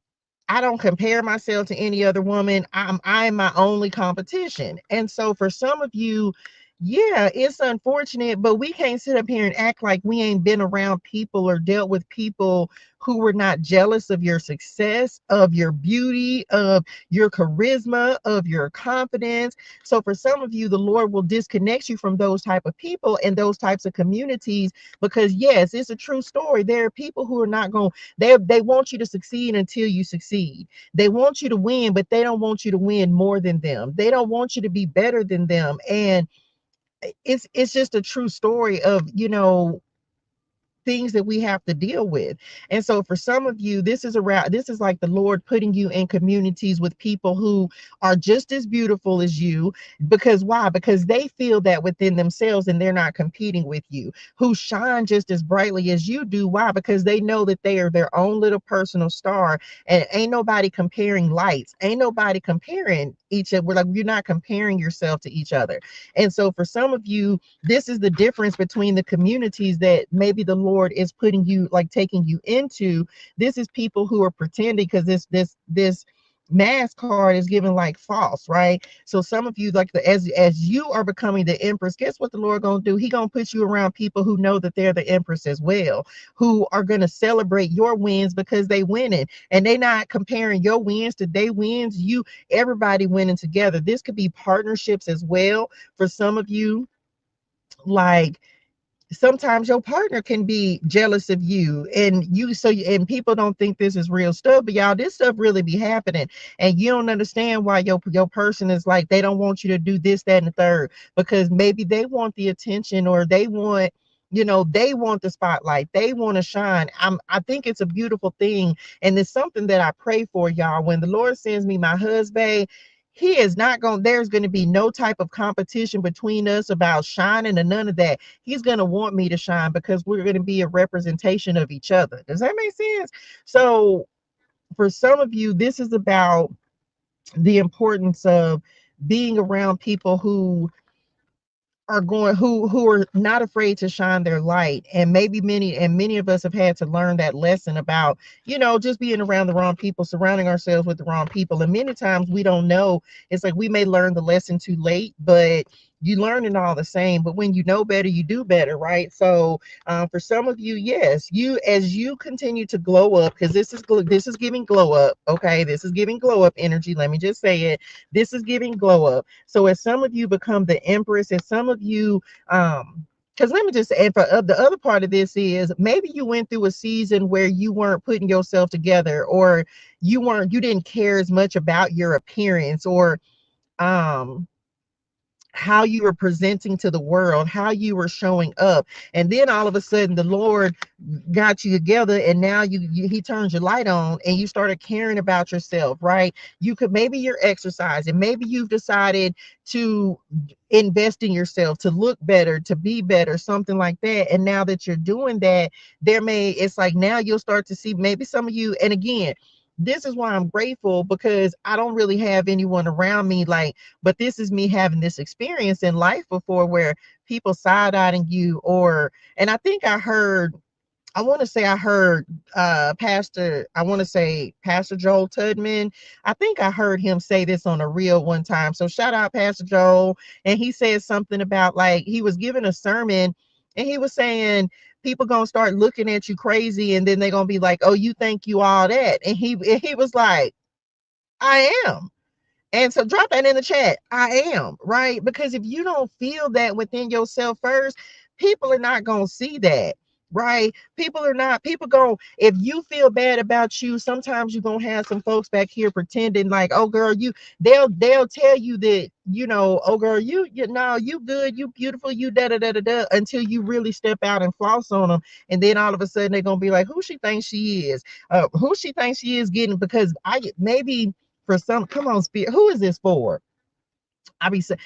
I don't compare myself to any other woman. I'm my only competition. And so for some of you, yeah, it's unfortunate, but we can't sit up here and act like we ain't been around people or dealt with people who were not jealous of your success, of your beauty, of your charisma, of your confidence. So for some of you, the Lord will disconnect you from those type of people and those types of communities, because yes, it's a true story. There are people who are not going, they want you to succeed until you succeed. They want you to win, but they don't want you to win more than them. They don't want you to be better than them. And it's just a true story of, things that we have to deal with. And so for some of you, this is like the Lord putting you in communities with people who are just as beautiful as you. Because why? Because they feel that within themselves and they're not competing with you. Who shine just as brightly as you do. Why? Because they know that they are their own little personal star, and ain't nobody comparing lights. Ain't nobody comparing each other. Like, you're not comparing yourself to each other. And so for some of you, this is the difference between the communities that maybe the Lord is putting you, like, taking you into. This is people who are pretending, because this mask card is given like false, right? So some of you, like, as you are becoming the empress, guess what the Lord gonna do? He gonna put you around people who know that they're the empress as well, who are gonna celebrate your wins because they winning, and they not comparing your wins to their wins. Everybody winning together. This could be partnerships as well for some of you. Like, sometimes your partner can be jealous of you, and people don't think this is real stuff, but y'all, this stuff really be happening. And you don't understand why your person is like, they don't want you to do this, that, and the third, because maybe they want the attention, or they want the spotlight, they want to shine. I think it's a beautiful thing, and it's something that I pray for, y'all. When the Lord sends me my husband, he is not going, there's going to be no type of competition between us about shining, and none of that. He's going to want me to shine, because we're going to be a representation of each other. Does that make sense? So for some of you, this is about the importance of being around people who are going who are not afraid to shine their light. And maybe many of us have had to learn that lesson about, just being around the wrong people, surrounding ourselves with the wrong people. And many times we don't know. It's like we may learn the lesson too late, but you learn it all the same. But when you know better, you do better, right? So for some of you, yes, you, as you continue to glow up, because this is giving glow up. Okay, this is giving glow up energy. Let me just say it. This is giving glow up. So as some of you become the empress, as some of you, because let me just say, for the other part of this is maybe you went through a season where you weren't putting yourself together, or you didn't care as much about your appearance, or um how you were presenting to the world, how you were showing up. And then all of a sudden the Lord got you together, and now he turns your light on and you started caring about yourself, right? You could, maybe you're exercising, maybe you've decided to invest in yourself, to look better, to be better, something like that. And now that you're doing that, it's like now you'll start to see maybe some of you. And again, this is why I'm grateful, because I don't really have anyone around me like, but this is me having this experience in life before, where people side-eyeing you, or, and I think I want to say I heard I want to say Pastor Joel Tudman. I think I heard him say this on a reel one time. So shout out Pastor Joel. And he said something about, like, he was giving a sermon, and he was saying people gonna start looking at you crazy, and then they're gonna be like, oh, you think you all that. And he was like, I am. And so drop that in the chat. I am, right? Because if you don't feel that within yourself first, people are not going to see that, right? People go, if you feel bad about you, sometimes you're going to have some folks back here pretending like, oh girl, they'll tell you that, oh girl, you know, you good, you beautiful, you da da da da da, until you really step out and floss on them. And then all of a sudden they're going to be like, who she thinks she is? Who she thinks she is getting, because maybe for some, come on, spirit, who is this for? I be saying,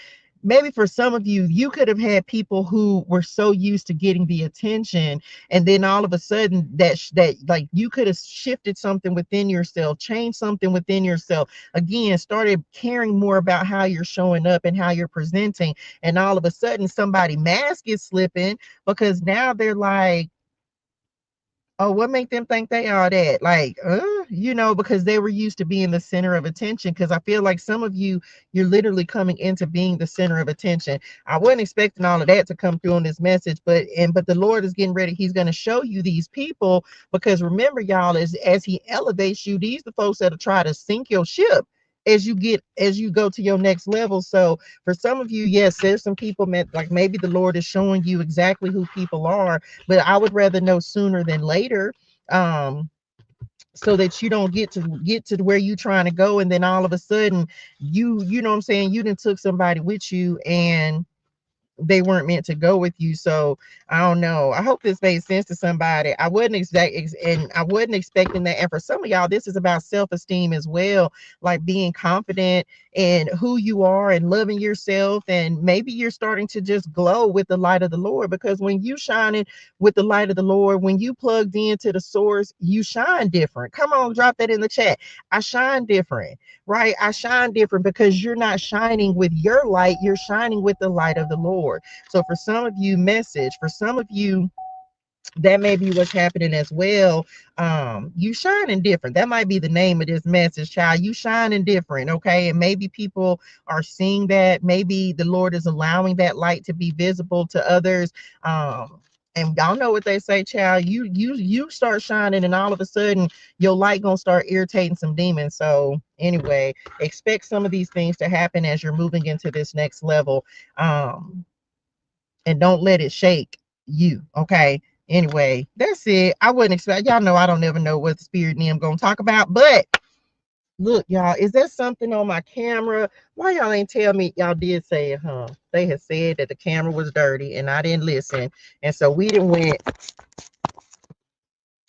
maybe for some of you, you could have had people who were so used to getting the attention, and then all of a sudden that like you could have shifted something within yourself, changed something within yourself, again started caring more about how you're showing up and how you're presenting, and all of a sudden somebody mask is slipping, because now they're like, oh, what make them think they are that? Like, because they were used to being the center of attention. Because I feel like some of you, you're literally coming into being the center of attention. I wasn't expecting all of that to come through on this message, but the Lord is getting ready. He's going to show you these people, because remember, y'all, as He elevates you, these the folks that'll try to sink your ship as you go to your next level. So for some of you, yes, there's some people, like maybe the Lord is showing you exactly who people are, but I would rather know sooner than later, um so that you don't get to where you trying to go, and then all of a sudden you know what I'm saying, you done took somebody with you and they weren't meant to go with you. So I don't know. I hope this made sense to somebody. I wasn't expecting that. And for some of y'all, this is about self-esteem as well, like being confident in who you are and loving yourself. And maybe you're starting to just glow with the light of the Lord, because when you shining with the light of the Lord, when you plugged into the source, you shine different. Come on, drop that in the chat. I shine different, right? I shine different because you're not shining with your light, you're shining with the light of the Lord. So for some of you, for some of you, that may be what's happening as well. You shining different. That might be the name of this message, child. You shining different, okay? And maybe people are seeing that. Maybe the Lord is allowing that light to be visible to others. And y'all know what they say, child. You start shining, and all of a sudden your light gonna start irritating some demons. So anyway, expect some of these things to happen as you're moving into this next level. And don't let it shake you, okay? Anyway, that's it. I wouldn't expect, y'all know I don't ever know what the spirit and them gonna talk about, but look, y'all, is there something on my camera? Why y'all ain't tell me? Y'all did say it, huh? They had said that the camera was dirty and I didn't listen, and so we didn't went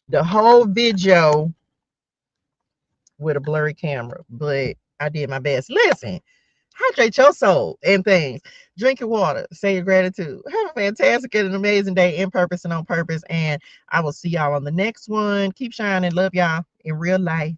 the whole video with a blurry camera, but I did my best. Listen, hydrate your soul and things. Drink your water. Say your gratitude. Have a fantastic and an amazing day in purpose and on purpose. And I will see y'all on the next one. Keep shining. Love y'all in real life.